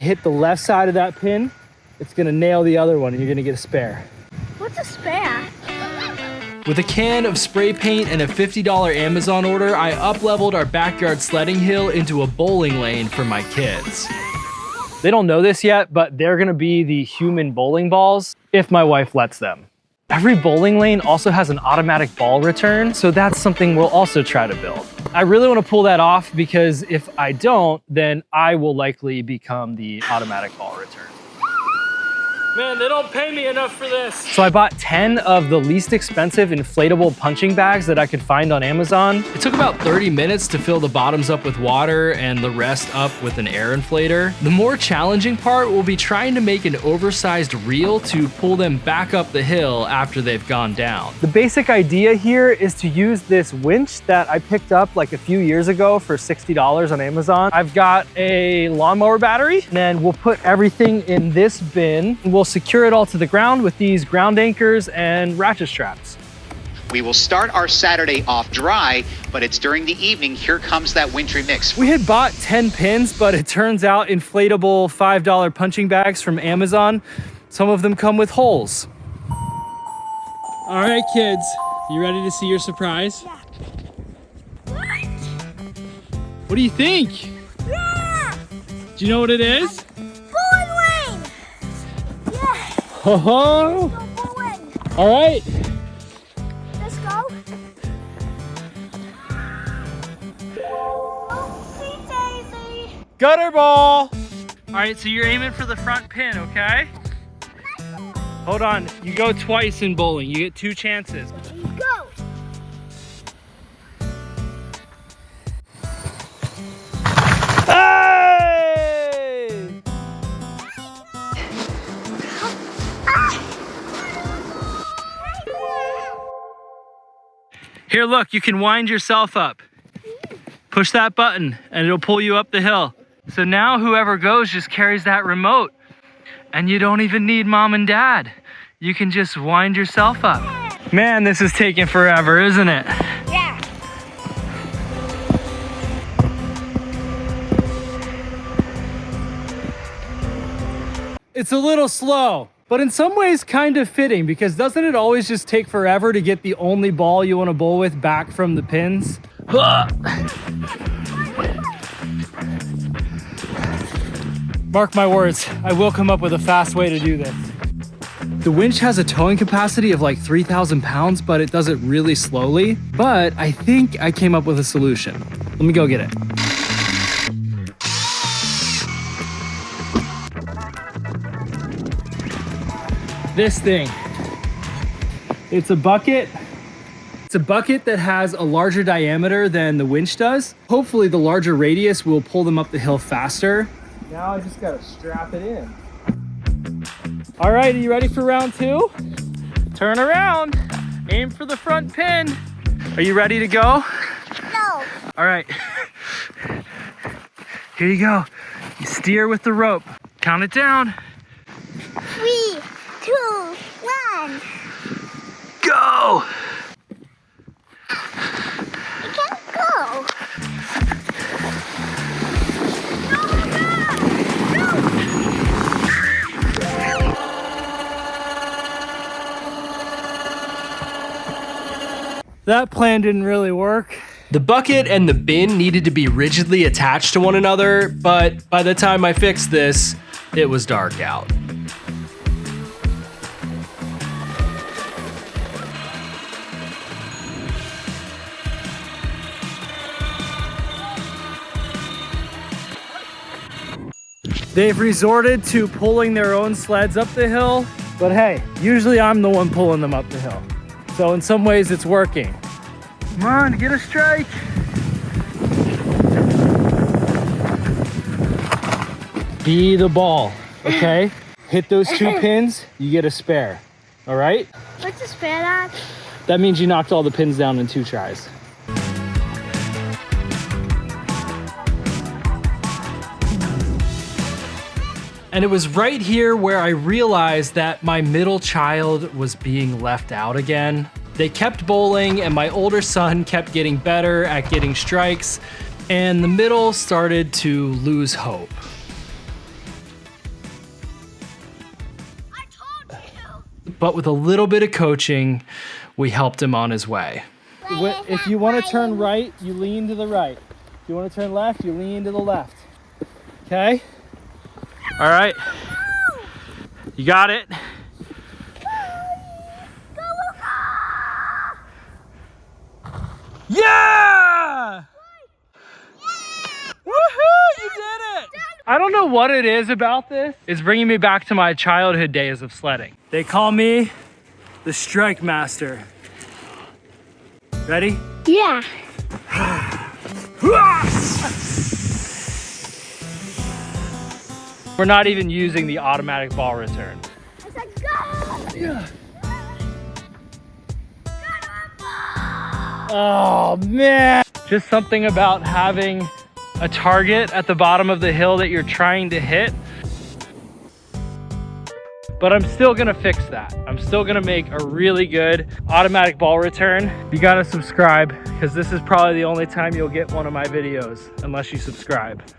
hit the left side of that pin, it's gonna nail the other one and you're gonna get a spare. What's a spare? With a can of spray paint and a $50 Amazon order, I up-leveled our backyard sledding hill into a bowling lane for my kids. They don't know this yet, but they're gonna be the human bowling balls if my wife lets them. Every bowling lane also has an automatic ball return, so that's something we'll also try to build. I really want to pull that off because if I don't, then I will likely become the automatic ball return. Man, they don't pay me enough for this. So I bought 10 of the least expensive inflatable punching bags that I could find on Amazon. It took about 30 minutes to fill the bottoms up with water and the rest up with an air inflator. The more challenging part will be trying to make an oversized reel to pull them back up the hill after they've gone down. The basic idea here is to use this winch that I picked up like a few years ago for $60 on Amazon. I've got a lawnmower battery, and then we'll put everything in this bin. We'll secure it all to the ground with these ground anchors and ratchet straps. We will start our Saturday off dry, but it's during the evening. Here comes that wintry mix. We had bought 10 pins, but it turns out inflatable $5 punching bags from Amazon, some of them come with holes. All right, kids, you ready to see your surprise? Yeah. What? What do you think? Yeah! Do you know what it is? Bowling lane! Yeah! Ho ho! Let's go bowling. All right. Let's go. Oopsie daisy. Gutter ball! All right, so you're aiming for the front pin, okay? Hold on, you go twice in bowling. You get 2 chances. Go! Hey! Here, look, you can wind yourself up. Push that button and it'll pull you up the hill. So now whoever goes just carries that remote and you don't even need mom and dad. You can just wind yourself up. Man, this is taking forever, isn't it? Yeah. It's a little slow, but in some ways kind of fitting because doesn't it always just take forever to get the only ball you want to bowl with back from the pins? Mark my words, I will come up with a fast way to do this. The winch has a towing capacity of like 3,000 pounds, but it does it really slowly. But I think I came up with a solution. Let me go get it. This thing. It's a bucket. It's a bucket that has a larger diameter than the winch does. Hopefully the larger radius will pull them up the hill faster. Now I just gotta strap it in. All right, are you ready for round 2? Turn around, aim for the front pin. Are you ready to go? No. All right, here you go. You steer with the rope. Count it down. 3, 2, 1. Go! I can't go. That plan didn't really work. The bucket and the bin needed to be rigidly attached to one another, but by the time I fixed this, it was dark out. They've resorted to pulling their own sleds up the hill, but hey, usually I'm the one pulling them up the hill. So in some ways it's working. Come on, get a strike. Be the ball, okay? Hit those 2 pins, you get a spare, all right? What's a spare that? That means you knocked all the pins down in 2 tries. And it was right here where I realized that my middle child was being left out again. They kept bowling and my older son kept getting better at getting strikes, and the middle started to lose hope. but with a little bit of coaching, we helped him on his way. If you want to turn right, you lean to the right. If you want to turn left, you lean to the left. Okay? All right. You got it? Yeah! Woohoo! You did it! I don't know what it is about this. It's bringing me back to my childhood days of sledding. They call me the Strike Master. Ready? Yeah. We're not even using the automatic ball return. I said go! Yeah. Oh man. Just something about having a target at the bottom of the hill that you're trying to hit. But I'm still gonna fix that. I'm still gonna make a really good automatic ball return. You gotta subscribe, because this is probably the only time you'll get one of my videos unless you subscribe.